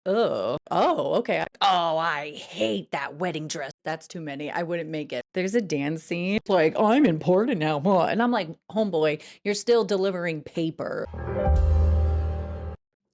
Oh, okay. Oh, I hate that wedding dress. That's too many. I wouldn't make it. There's a dance scene. It's like, I'm important now. Huh? And I'm like, homeboy, you're still delivering paper.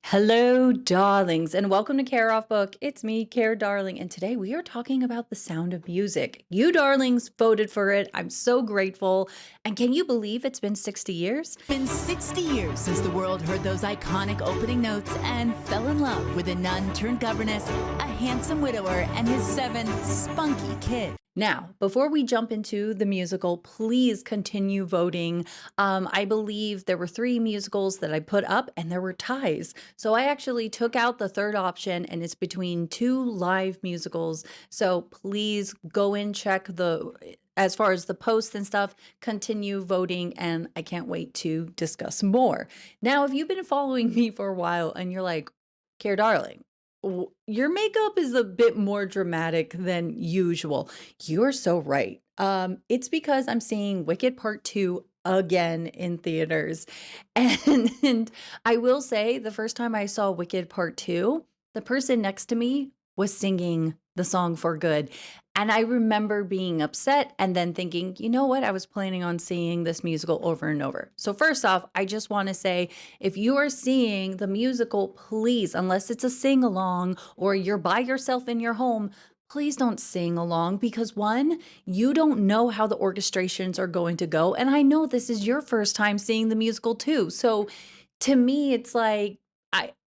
Hello, darlings, and welcome to Care Off Book. It's me, Care Darling, and today we are talking about The Sound of Music. You darlings voted for it. I'm so grateful. And can you believe it's been 60 years? Been 60 years since the world heard those iconic opening notes and fell in love with a nun turned governess, a handsome widower, and his 7 spunky kids. Now, before we jump into the musical, please continue voting. I believe there were 3 musicals that I put up and there were ties. So I actually took out the third option and it's between 2 live musicals. So please go and check as far as the posts and stuff, continue voting and I can't wait to discuss more. Now, if you've been following me for a while and you're like, Care Darling, your makeup is a bit more dramatic than usual. You're so right. It's because I'm seeing Wicked Part 2 again in theaters. And I will say the first time I saw Wicked Part 2, the person next to me was singing the song For Good. And I remember being upset and then thinking, you know what? I was planning on seeing this musical over and over. So first off, I just want to say, if you are seeing the musical, please, unless it's a sing-along or you're by yourself in your home, please don't sing along because one, you don't know how the orchestrations are going to go. And I know this is your first time seeing the musical too. So to me, it's like,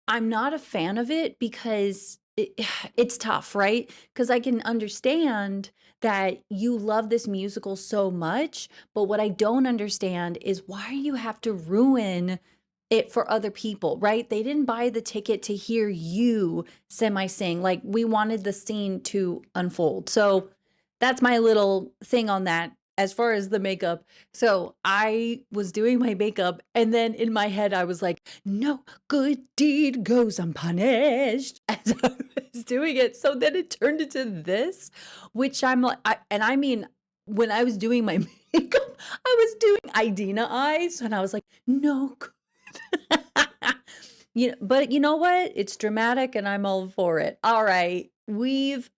I'm not a fan of it because it's tough, right? Because I can understand that you love this musical so much, but what I don't understand is why you have to ruin it for other people, right? They didn't buy the ticket to hear you sing. Like we wanted the scene to unfold. So that's my little thing on that as far as the makeup. So I was doing my makeup and then in my head I was like, no good deed goes unpunished as I was doing it. So then it turned into this, which I'm like, and I mean, when I was doing my makeup, I was doing Idina eyes and I was like, no good. But you know what? It's dramatic and I'm all for it. All right. We've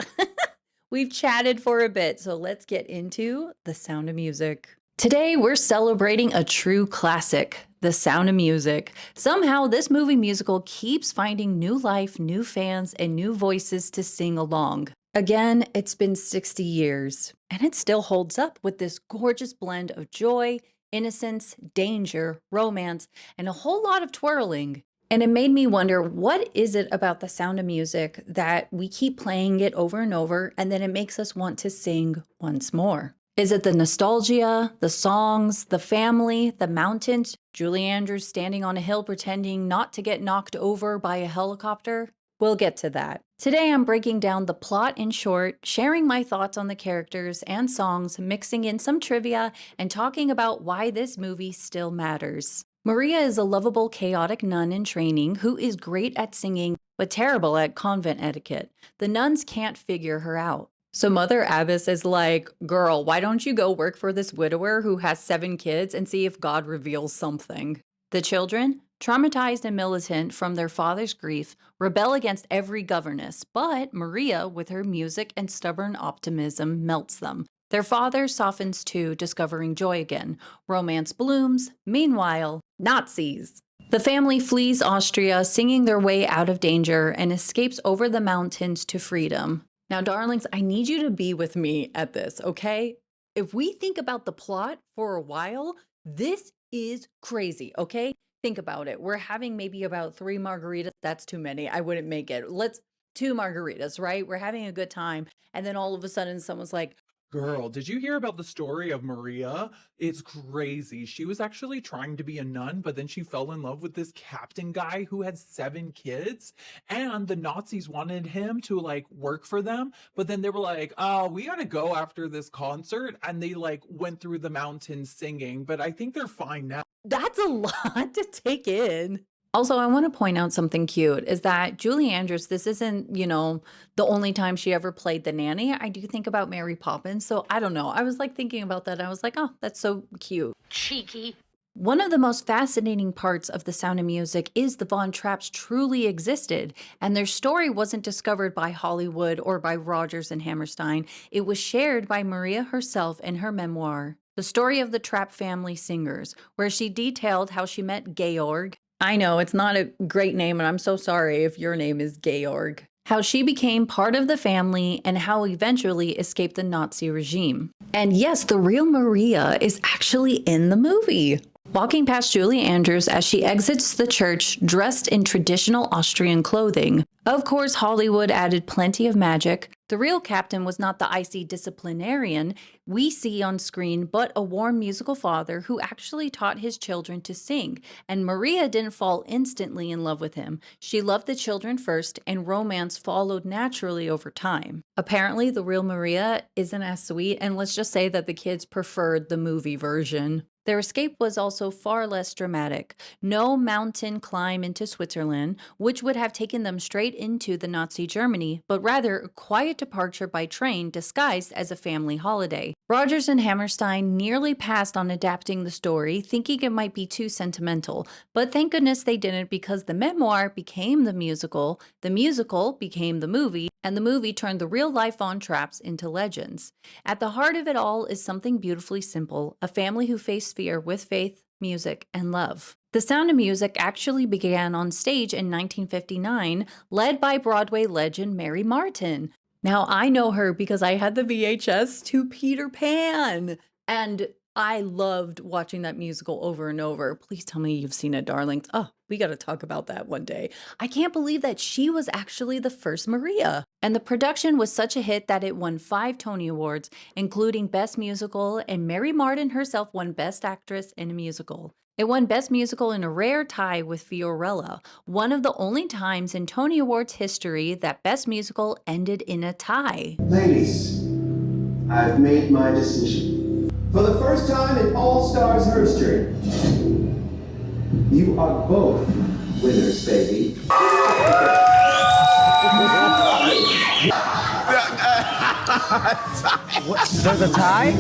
chatted for a bit, so let's get into The Sound of Music. Today, we're celebrating a true classic, The Sound of Music. Somehow, this movie musical keeps finding new life, new fans, and new voices to sing along. Again, it's been 60 years, and it still holds up with this gorgeous blend of joy, innocence, danger, romance, and a whole lot of twirling. And it made me wonder, what is it about The Sound of Music that we keep playing it over and over, and then it makes us want to sing once more? Is it the nostalgia, the songs, the family, the mountains, Julie Andrews standing on a hill pretending not to get knocked over by a helicopter? We'll get to that. Today I'm breaking down the plot in short, sharing my thoughts on the characters and songs, mixing in some trivia, and talking about why this movie still matters. Maria is a lovable, chaotic nun in training who is great at singing but terrible at convent etiquette. The nuns can't figure her out. So Mother Abbess is like, girl, why don't you go work for this widower who has 7 kids and see if God reveals something? The children, traumatized and militant from their father's grief, rebel against every governess, but Maria, with her music and stubborn optimism, melts them. Their father softens too, discovering joy again. Romance blooms. Meanwhile, Nazis. The family flees Austria, singing their way out of danger, and escapes over the mountains to freedom. Now, darlings, I need you to be with me at this, okay? If we think about the plot for a while, this is crazy, okay? Think about it. We're having maybe about 3 margaritas. That's too many. I wouldn't make it. 2 margaritas, right? We're having a good time. And then all of a sudden someone's like, girl, did you hear about the story of Maria? It's crazy. She was actually trying to be a nun, but then she fell in love with this captain guy who had 7 kids. And the Nazis wanted him to work for them. But then they were like, oh, we gotta go after this concert. And they went through the mountains singing. But I think they're fine now. That's a lot to take in. Also, I want to point out something cute is that Julie Andrews, this isn't, the only time she ever played the nanny. I do think about Mary Poppins. So I don't know. I was thinking about that. I was like, oh, that's so cute. Cheeky. One of the most fascinating parts of The Sound of Music is the Von Trapps truly existed, and their story wasn't discovered by Hollywood or by Rodgers and Hammerstein. It was shared by Maria herself in her memoir, The Story of the Trapp Family Singers, where she detailed how she met Georg. I know, it's not a great name, and I'm so sorry if your name is Georg. How she became part of the family and how eventually escaped the Nazi regime. And yes, the real Maria is actually in the movie. Walking past Julie Andrews as she exits the church dressed in traditional Austrian clothing. Of course, Hollywood added plenty of magic. The real captain was not the icy disciplinarian we see on screen, but a warm musical father who actually taught his children to sing. And Maria didn't fall instantly in love with him. She loved the children first, and romance followed naturally over time. Apparently, the real Maria isn't as sweet, and let's just say that the kids preferred the movie version. Their escape was also far less dramatic. No mountain climb into Switzerland, which would have taken them straight into the Nazi Germany, but rather a quiet departure by train disguised as a family holiday. Rodgers and Hammerstein nearly passed on adapting the story, thinking it might be too sentimental, but thank goodness they didn't, because the memoir became the musical became the movie, and the movie turned the real-life Von Trapps into legends. At the heart of it all is something beautifully simple, a family who faced fear with faith, music, and love. The Sound of Music actually began on stage in 1959, led by Broadway legend Mary Martin. Now, I know her because I had the VHS to Peter Pan, and I loved watching that musical over and over. Please tell me you've seen it, darlings. Oh, we got to talk about that one day. I can't believe that she was actually the first Maria. And the production was such a hit that it won 5 Tony Awards, including Best Musical, and Mary Martin herself won Best Actress in a Musical. It won Best Musical in a rare tie with Fiorella, one of the only times in Tony Awards history that Best Musical ended in a tie. Ladies, I've made my decision. For the first time in All Stars history, you are both winners, baby. There's a tie?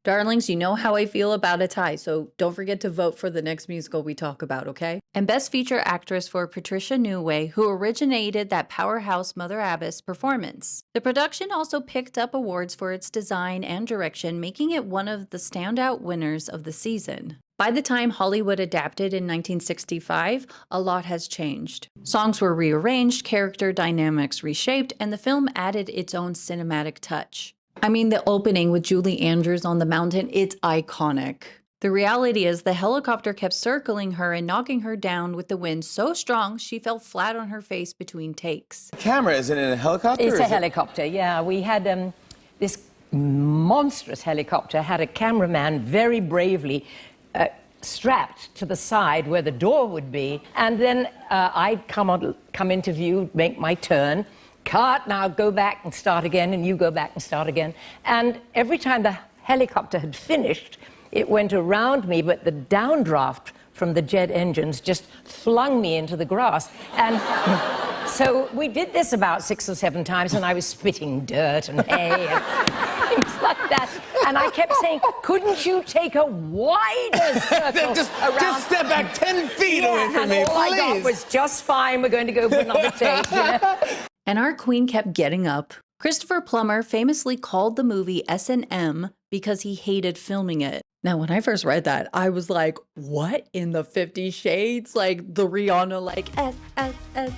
Darlings, you know how I feel about a tie, so don't forget to vote for the next musical we talk about, okay? And Best Feature Actress for Patricia Newway, who originated that powerhouse Mother Abbess performance. The production also picked up awards for its design and direction, making it one of the standout winners of the season. By the time Hollywood adapted in 1965, a lot has changed. Songs were rearranged, character dynamics reshaped, and the film added its own cinematic touch. I mean, the opening with Julie Andrews on the mountain, it's iconic. The reality is the helicopter kept circling her and knocking her down with the wind so strong she fell flat on her face between takes. The camera, is it in a helicopter? It's a helicopter, yeah. We had this monstrous helicopter, had a cameraman very bravely strapped to the side where the door would be, and then I'd come into view, make my turn, cut, now go back and start again, and you go back and start again. And every time the helicopter had finished, it went around me, but the downdraft from the jet engines just flung me into the grass. And so we did this about 6 or 7 times, and I was spitting dirt and hay and things like that. And I kept saying, couldn't you take a wider circle around? Just step back 10 feet away from me, and all I got please. was just fine, we're going to go for another take, you know? And our queen kept getting up. Christopher Plummer famously called the movie S&M because he hated filming it. Now, when I first read that, I was like, what in the 50 Shades? Like the Rihanna, like S-S-S-M-M-M.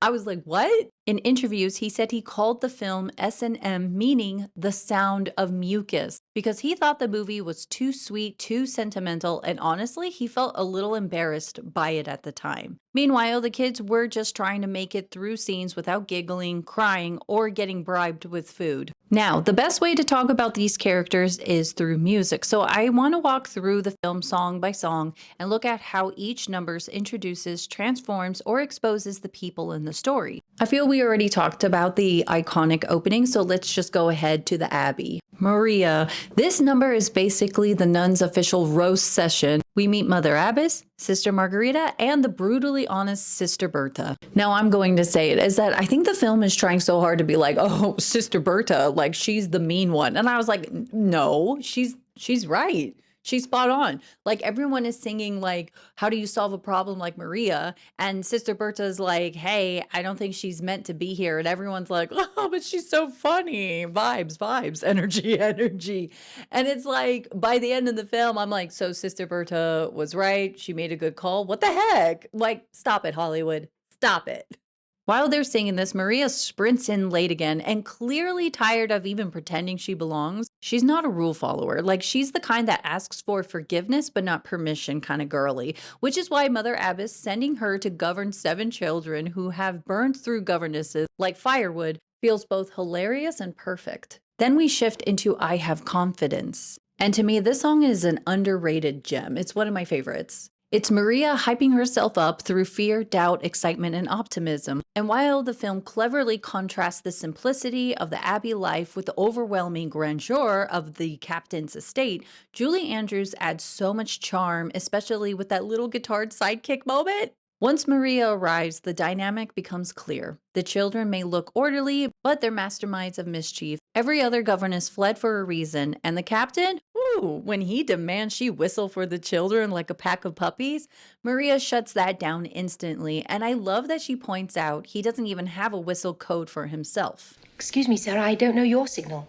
I was like, what? In interviews, he said he called the film S&M, meaning the sound of mucus, because he thought the movie was too sweet, too sentimental, and honestly, he felt a little embarrassed by it at the time. Meanwhile, the kids were just trying to make it through scenes without giggling, crying, or getting bribed with food. Now, the best way to talk about these characters is through music, so I want to walk through the film song by song and look at how each number introduces, transforms, or exposes the people in the story. I feel we already talked about the iconic opening, so let's just go ahead to the Abbey. Maria. This number is basically the nuns' official roast session. We meet Mother Abbess, Sister Margarita, and the brutally honest Sister Bertha. Now, I'm going to say it is that I think the film is trying so hard to be like, oh, Sister Bertha, like she's the mean one. And I was like, no, she's She's right. She's spot on. Like everyone is singing like, how do you solve a problem like Maria? And Sister Berta's like, hey, I don't think she's meant to be here. And everyone's like, oh, but she's so funny. Vibes, vibes, energy, energy. And it's like by the end of the film, I'm like, so Sister Berta was right. She made a good call. What the heck? Like, stop it, Hollywood. Stop it. While they're singing this, Maria sprints in late again and clearly tired of even pretending she belongs. She's not a rule follower. Like, she's the kind that asks for forgiveness but not permission kind of girly, which is why Mother Abbess sending her to govern 7 children who have burned through governesses like firewood feels both hilarious and perfect. Then we shift into I Have Confidence. And to me, this song is an underrated gem. It's one of my favorites. It's Maria hyping herself up through fear, doubt, excitement, and optimism. And while the film cleverly contrasts the simplicity of the Abbey life with the overwhelming grandeur of the captain's estate, Julie Andrews adds so much charm, especially with that little guitar sidekick moment. Once Maria arrives, the dynamic becomes clear. The children may look orderly, but they're masterminds of mischief. Every other governess fled for a reason, and the captain, when he demands she whistle for the children like a pack of puppies, Maria shuts that down instantly, and I love that she points out he doesn't even have a whistle code for himself. Excuse me, sir, I don't know your signal.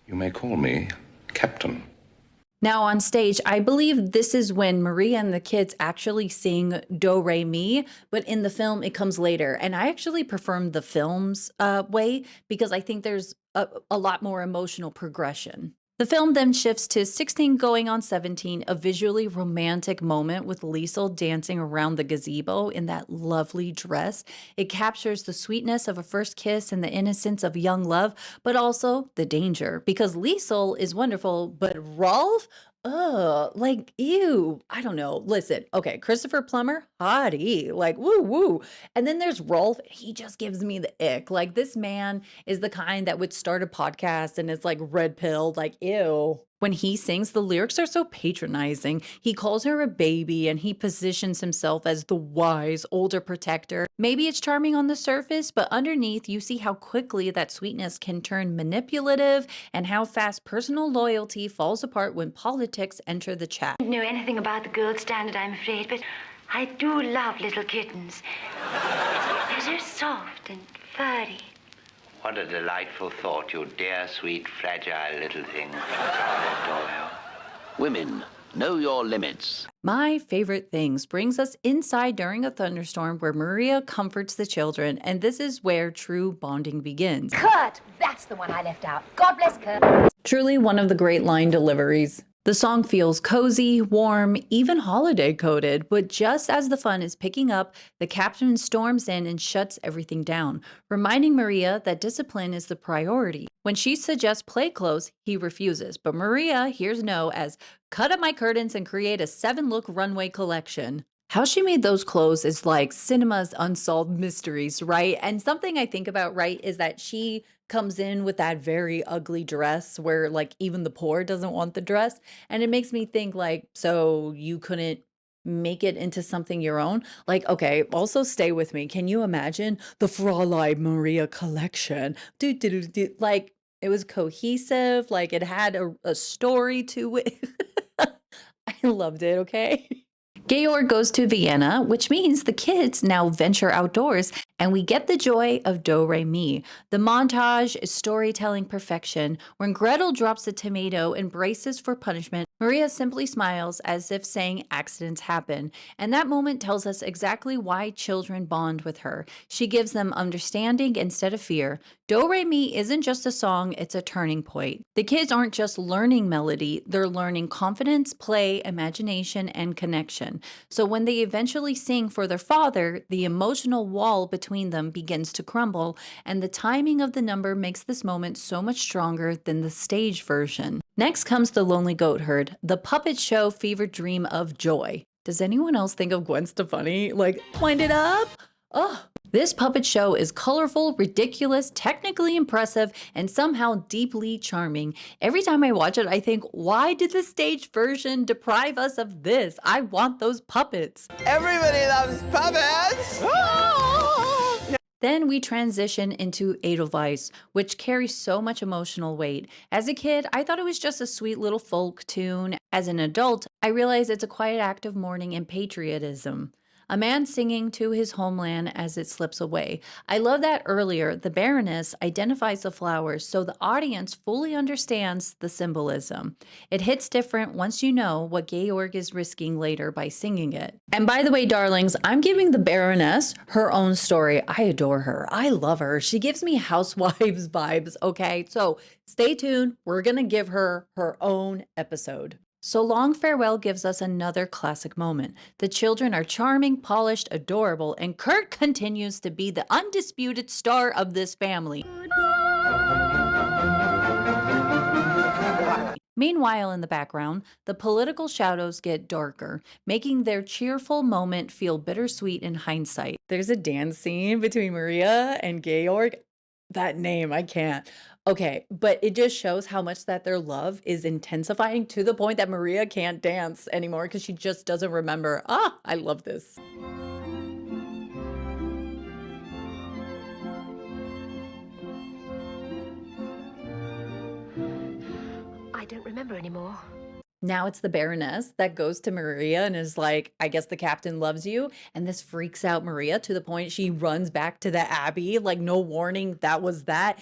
You may call me Captain. Now on stage, I believe this is when Maria and the kids actually sing Do Re Mi, but in the film it comes later. And I actually prefer the film's way because I think there's a lot more emotional progression. The film then shifts to 16 going on 17, a visually romantic moment with Liesl dancing around the gazebo in that lovely dress. It captures the sweetness of a first kiss and the innocence of young love, but also the danger. Because Liesl is wonderful, but Rolf? Like, ew. I don't know. Listen, okay, Christopher Plummer, hottie. Like, woo woo. And then there's Rolf. He just gives me the ick. Like, this man is the kind that would start a podcast and it's like red pilled, like, ew. When he sings, the lyrics are so patronizing. He calls her a baby and he positions himself as the wise, older protector. Maybe it's charming on the surface, but underneath you see how quickly that sweetness can turn manipulative and how fast personal loyalty falls apart when politics enter the chat. I don't know anything about the gold standard, I'm afraid, but I do love little kittens. They're so soft and furry. What a delightful thought, you dear, sweet, fragile little thing. Women, know your limits. My favorite things brings us inside during a thunderstorm where Maria comforts the children, and this is where true bonding begins. Kurt! That's the one I left out. God bless Kurt. Truly one of the great line deliveries. The song feels cozy, warm, even holiday coded, but just as the fun is picking up, the captain storms in and shuts everything down, reminding Maria that discipline is the priority. When she suggests play close, he refuses, but Maria hears no as cut up my curtains and create a 7-look runway collection. How she made those clothes is like cinema's unsolved mysteries, right? And something I think about, right, is that she comes in with that very ugly dress where like even the poor doesn't want the dress. And it makes me think like, so you couldn't make it into something your own? Like, okay, also stay with me. Can you imagine the Fräulein Maria collection? Like it was cohesive, like it had a story to it. I loved it, okay? Georg goes to Vienna, which means the kids now venture outdoors, and we get the joy of Do Re Mi. The montage is storytelling perfection. When Gretel drops a tomato and braces for punishment, Maria simply smiles as if saying accidents happen, and that moment tells us exactly why children bond with her. She gives them understanding instead of fear. Do Re Mi isn't just a song, it's a turning point. The kids aren't just learning melody, they're learning confidence, play, imagination, and connection. So when they eventually sing for their father, the emotional wall between them begins to crumble, and the timing of the number makes this moment so much stronger than the stage version. Next comes The Lonely Goat Herd, the puppet show fever dream of joy. Does anyone else think of Gwen Stefani? Like, wind it up? Oh, this puppet show is colorful, ridiculous, technically impressive, and somehow deeply charming. Every time I watch it, I think, why did the stage version deprive us of this? I want those puppets. Everybody loves puppets! Then we transition into Edelweiss, which carries so much emotional weight. As a kid, I thought it was just a sweet little folk tune. As an adult, I realize it's a quiet act of mourning and patriotism. A man singing to his homeland as it slips away. I love that earlier, the Baroness identifies the flowers so the audience fully understands the symbolism. It hits different once you know what Georg is risking later by singing it. And by the way, darlings, I'm giving the Baroness her own story. I adore her. I love her. She gives me housewives vibes, okay? So stay tuned. We're going to give her her own episode. So Long Farewell gives us another classic moment. The children are charming, polished, adorable, and Kurt continues to be the undisputed star of this family. Meanwhile, in the background, the political shadows get darker, making their cheerful moment feel bittersweet in hindsight. There's a dance scene between Maria and Georg. That name, I can't. Okay, but it just shows how much that their love is intensifying to the point that Maria can't dance anymore because she just doesn't remember. Ah, I love this. I don't remember anymore. Now it's the Baroness that goes to Maria and is like, I guess the captain loves you. And this freaks out Maria to the point she runs back to the Abbey, like no warning, that was that.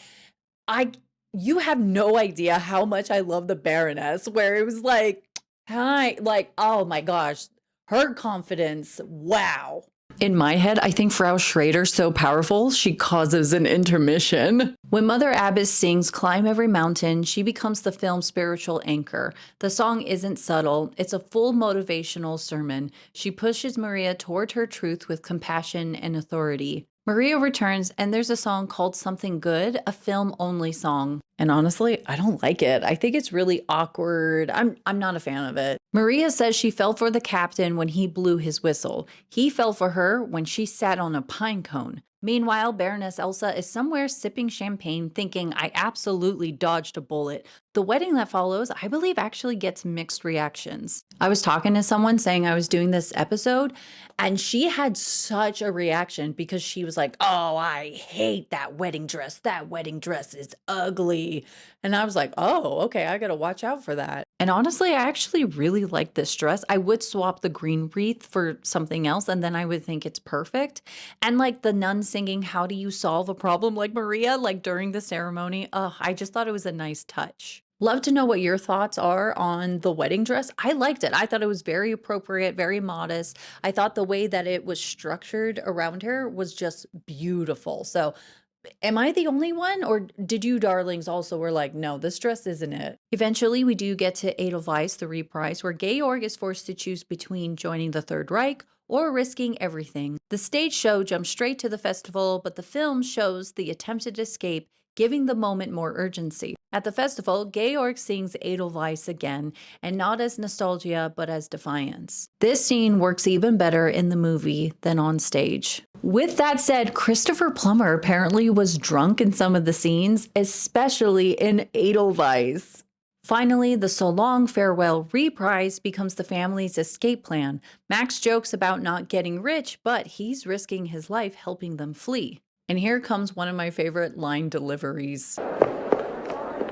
You have no idea how much I love the Baroness, where it was like, hi, like, oh my gosh, her confidence, wow. In my head, I think Frau Schrader's so powerful, she causes an intermission. When Mother Abbess sings Climb Every Mountain, she becomes the film's spiritual anchor. The song isn't subtle, it's a full motivational sermon. She pushes Maria toward her truth with compassion and authority. Maria returns, and there's a song called Something Good, a film-only song. And honestly, I don't like it. I think it's really awkward. I'm not a fan of it. Maria says she fell for the captain when he blew his whistle. He fell for her when she sat on a pine cone. Meanwhile, Baroness Elsa is somewhere sipping champagne thinking, I absolutely dodged a bullet. The wedding that follows, I believe, actually gets mixed reactions. I was talking to someone saying I was doing this episode, and she had such a reaction because she was like, oh, I hate that wedding dress. That wedding dress is ugly. And I was like, oh, okay, I gotta watch out for that. And honestly, I actually really like this dress. I would swap the green wreath for something else, and then I would think it's perfect. And like the nun singing, how do you solve a problem like Maria, like during the ceremony? I just thought it was a nice touch. Love to know what your thoughts are on the wedding dress. I liked it. I thought it was very appropriate, very modest. I thought the way that it was structured around her was just beautiful. So am I the only one, or did you darlings also were like, no, this dress isn't it? Eventually, we do get to Edelweiss, the reprise, where Georg is forced to choose between joining the Third Reich or risking everything. The stage show jumps straight to the festival, but the film shows the attempted escape, giving the moment more urgency. At the festival, Georg sings Edelweiss again, and not as nostalgia, but as defiance. This scene works even better in the movie than on stage. With that said, Christopher Plummer apparently was drunk in some of the scenes, especially in Edelweiss. Finally, the So Long Farewell reprise becomes the family's escape plan. Max jokes about not getting rich, but he's risking his life helping them flee. And here comes one of my favorite line deliveries.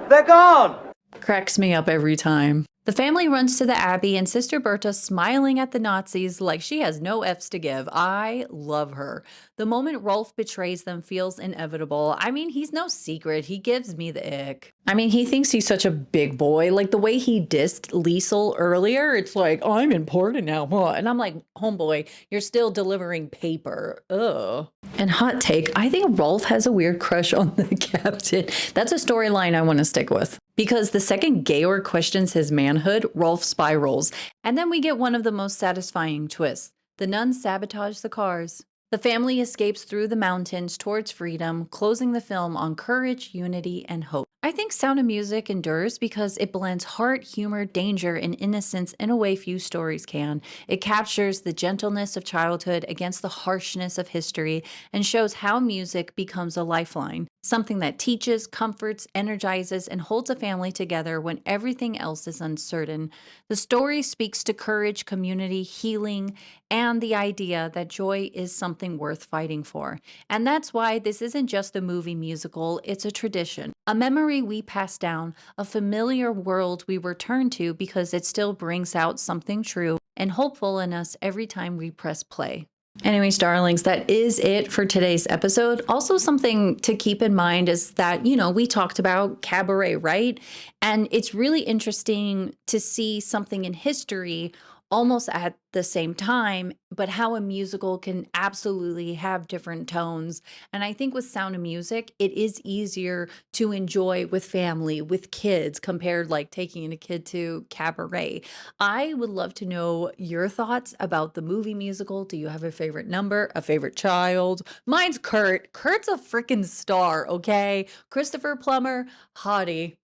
They're gone! Cracks me up every time. The family runs to the Abbey and Sister Berta smiling at the Nazis like she has no F's to give. I love her. The moment Rolf betrays them feels inevitable. I mean, he's no secret. He gives me the ick. I mean, he thinks he's such a big boy. Like the way he dissed Liesel earlier, it's like, I'm important now. And I'm like, homeboy, you're still delivering paper. Ugh. And hot take, I think Rolf has a weird crush on the captain. That's a storyline I want to stick with. Because the second Georg questions his manhood, Rolf spirals. And then we get one of the most satisfying twists. The nuns sabotage the cars. The family escapes through the mountains towards freedom, closing the film on courage, unity, and hope. I think Sound of Music endures because it blends heart, humor, danger, and innocence in a way few stories can. It captures the gentleness of childhood against the harshness of history and shows how music becomes a lifeline. something that teaches, comforts, energizes, and holds a family together when everything else is uncertain. The story speaks to courage, community, healing, and the idea that joy is something worth fighting for. And that's why this isn't just a movie musical, it's a tradition, a memory we pass down, a familiar world we return to because it still brings out something true and hopeful in us every time we press play. Anyways, darlings, that is it for today's episode. Also, something to keep in mind is that, we talked about cabaret, right? And it's really interesting to see something in history almost at the same time, but how a musical can absolutely have different tones. And I think with Sound of Music, it is easier to enjoy with family, with kids, compared like taking a kid to cabaret. I would love to know your thoughts about the movie musical. Do you have a favorite number, a favorite child? Mine's Kurt. Kurt's a freaking star, okay? Christopher Plummer, hottie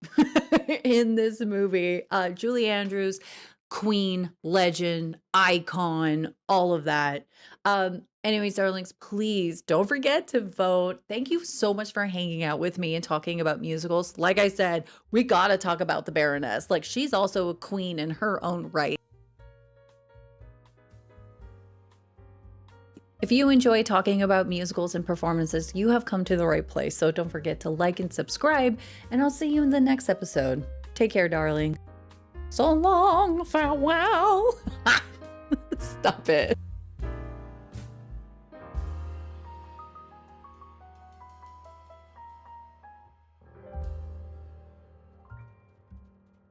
in this movie. Julie Andrews, queen, legend, icon, all of that. Anyways, darlings, please don't forget to vote. Thank you so much for hanging out with me and talking about musicals. Like I said, we gotta talk about the Baroness. Like, she's also a queen in her own right. If you enjoy talking about musicals and performances, you have come to the right place. So don't forget to like and subscribe, and I'll see you in the next episode. Take care, darling. So long, farewell. Stop it.